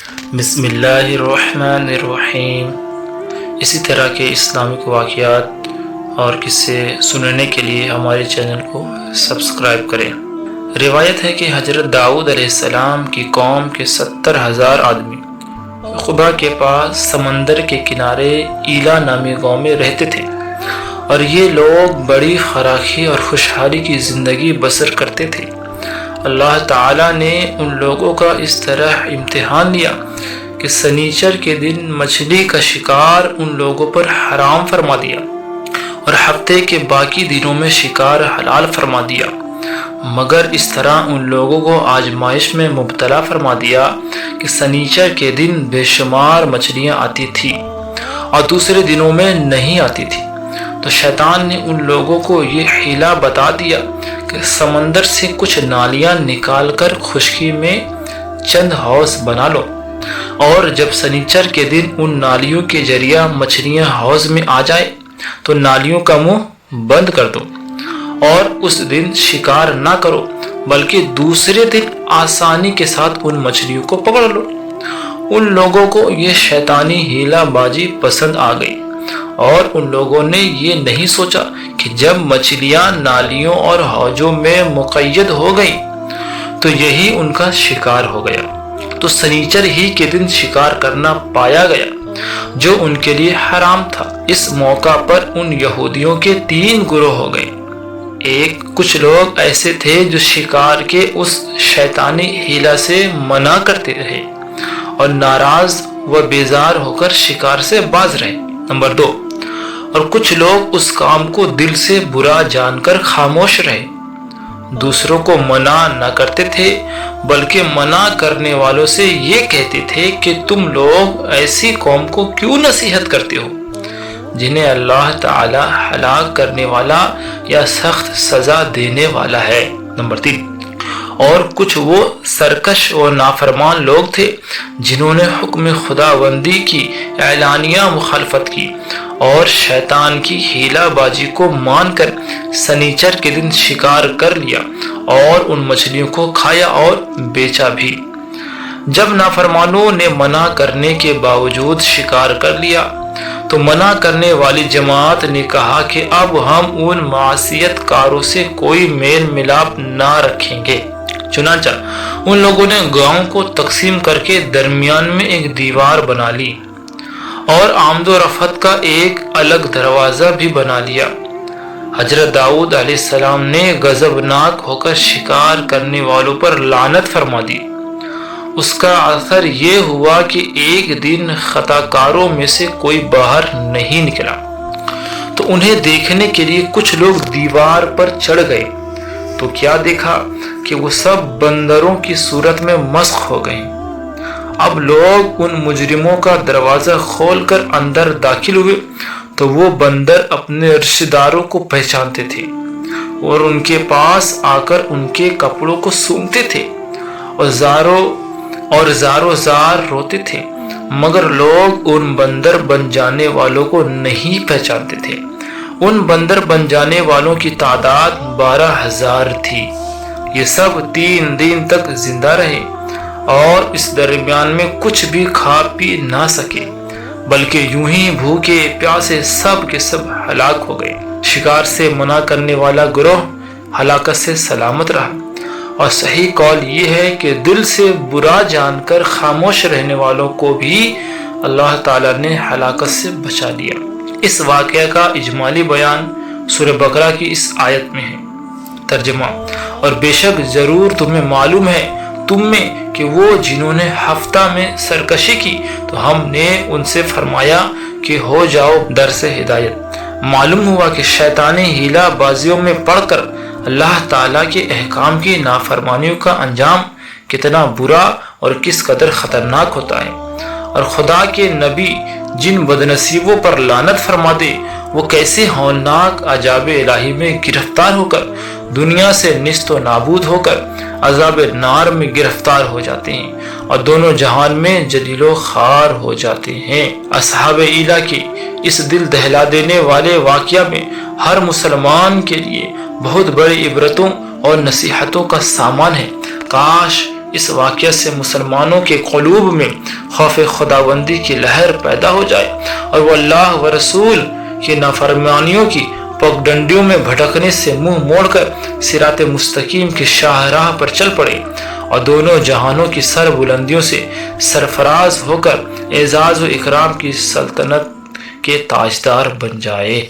بسم اللہ الرحمن الرحیم۔ اسی طرح کے اسلامک واقعات اور قصے سننے کے لیے ہمارے چینل کو سبسکرائب کریں۔ روایت ہے کہ حضرت داؤد علیہ السلام کی قوم کے 70,000 آدمی خدا کے پاس سمندر کے کنارے ایلا نامی گاؤں میں رہتے تھے، اور یہ لوگ بڑی فراخی اور خوشحالی کی زندگی بسر کرتے تھے۔ اللہ تعالیٰ نے ان لوگوں کا اس طرح امتحان لیا کہ سنیچر کے دن مچھلی کا شکار ان لوگوں پر حرام فرما دیا، اور ہفتے کے باقی دنوں میں شکار حلال فرما دیا، مگر اس طرح ان لوگوں کو آزمائش میں مبتلا فرما دیا کہ سنیچر کے دن بے شمار مچھلیاں آتی تھیں اور دوسرے دنوں میں نہیں آتی تھی۔ تو شیطان نے ان لوگوں کو یہ حیلہ بتا دیا کہ سمندر سے کچھ نالیاں نکال کر خشکی میں چند حوض بنا لو، اور جب سنیچر کے دن ان نالیوں کے ذریعہ مچھلیاں حوض میں آ جائے تو نالیوں کا منہ بند کر دو، اور اس دن شکار نہ کرو بلکہ دوسرے دن آسانی کے ساتھ ان مچھلیوں کو پکڑ لو۔ ان لوگوں کو یہ شیطانی حیلہ بازی پسند آ گئی، اور ان لوگوں نے یہ نہیں سوچا کہ جب مچھلیاں نالیوں اور حوضوں میں مقید ہو گئیں تو یہی ان کا شکار ہو گیا۔ تو سنیچر ہی کے دن شکار کرنا پایا گیا جو ان کے لیے حرام تھا۔ اس موقع پر ان یہودیوں کے 3 گروہ ہو گئے۔ کچھ لوگ ایسے تھے جو شکار کے اس شیطانی حیلہ سے منع کرتے رہے اور ناراض و بیزار ہو کر شکار سے باز رہے۔ نمبر 2، اور کچھ لوگ اس کام کو دل سے برا جان کر خاموش رہے، دوسروں کو منع نہ کرتے تھے بلکہ منع کرنے والوں سے یہ کہتے تھے کہ تم لوگ ایسی قوم کو کیوں نصیحت کرتے ہو جنہیں اللہ تعالی ہلاک کرنے والا یا سخت سزا دینے والا ہے۔ نمبر 3، اور کچھ وہ سرکش و نافرمان لوگ تھے جنہوں نے حکم خداوندی کی اعلانیہ مخالفت کی اور شیطان کی حیلہ بازی کو مان کر سنیچر کے دن شکار کر لیا اور ان مچھلیوں کو کھایا اور بیچا بھی۔ جب نافرمانوں نے منع کرنے کے باوجود شکار کر لیا تو منع کرنے والی جماعت نے کہا کہ اب ہم ان معصیت کاروں سے کوئی میل ملاپ نہ رکھیں گے۔ چنانچہ ان لوگوں نے گاؤں کو تقسیم کر کے درمیان میں ایک دیوار بنا لی اور آمد و رفت کا ایک الگ دروازہ بھی بنا لیا۔ حضرت داؤد علیہ السلام نے غضبناک ہو کر شکار کرنے والوں پر لعنت فرما دی۔ اس کا اثر یہ ہوا کہ ایک دن خطا کاروں میں سے کوئی باہر نہیں نکلا، تو انہیں دیکھنے کے لیے کچھ لوگ دیوار پر چڑھ گئے تو کیا دیکھا کہ وہ سب بندروں کی صورت میں مسخ ہو گئے۔ اب لوگ ان مجرموں کا دروازہ کھول کر اندر داخل ہوئے تو وہ بندر اپنے رشتہ داروں کو پہچانتے تھے اور ان کے پاس آ کر ان کے کپڑوں کو سونگھتے تھے اور زارو زار روتے تھے، مگر لوگ ان بندر بن جانے والوں کو نہیں پہچانتے تھے۔ ان بندر بن جانے والوں کی تعداد 12,000 تھی۔ یہ سب 3 دن تک زندہ رہے اور اس درمیان میں کچھ بھی کھا پی نہ سکے، بلکہ یوں ہی بھوکے پیاسے سب کے سب ہلاک ہو گئے۔ شکار سے منع کرنے والا گروہ ہلاکت سے سلامت رہا، اور صحیح قول یہ ہے کہ دل سے برا جان کر خاموش رہنے والوں کو بھی اللہ تعالیٰ نے ہلاکت سے بچا لیا۔ اس واقعہ کا اجمالی بیان سورہ بقرہ کی اس آیت میں ہے۔ ترجمہ: اور بے شک ضرور تمہیں معلوم ہے تم میں کہ وہ جنہوں نے ہفتہ میں سرکشی کی تو ہم نے ان سے فرمایا کہ ہو جاؤ درس ہدایت۔ معلوم ہوا کہ شیطانی حیلہ بازیوں میں پڑ کر اللہ تعالیٰ کے احکام کی نافرمانیوں کا انجام کتنا برا اور کس قدر خطرناک ہوتا ہے، اور خدا کے نبی جن بدنصیبوں پر لعنت فرما دے وہ کیسے ہولناک عذاب الہی میں گرفتار ہو کر دنیا سے نیست و نابود ہو کر عذاب نار میں گرفتار ہو جاتے ہیں اور دونوں جہان میں جلیل و خوار ہو جاتے ہیں۔ اصحاب ایلا کے اس دل دہلا دینے والے واقعہ میں ہر مسلمان کے لیے بہت بڑی عبرتوں اور نصیحتوں کا سامان ہے۔ کاش اس واقعہ سے مسلمانوں کے قلوب میں خوف خداوندی کی لہر پیدا ہو جائے اور وہ اللہ و رسول کی نافرمانیوں کی پگڈنڈیوں میں بھٹکنے سے منہ موڑ کر صراط مستقیم کی شاہراہ پر چل پڑے اور دونوں جہانوں کی سر بلندیوں سے سرفراز ہو کر اعزاز و اکرام کی سلطنت کے تاجدار بن جائے۔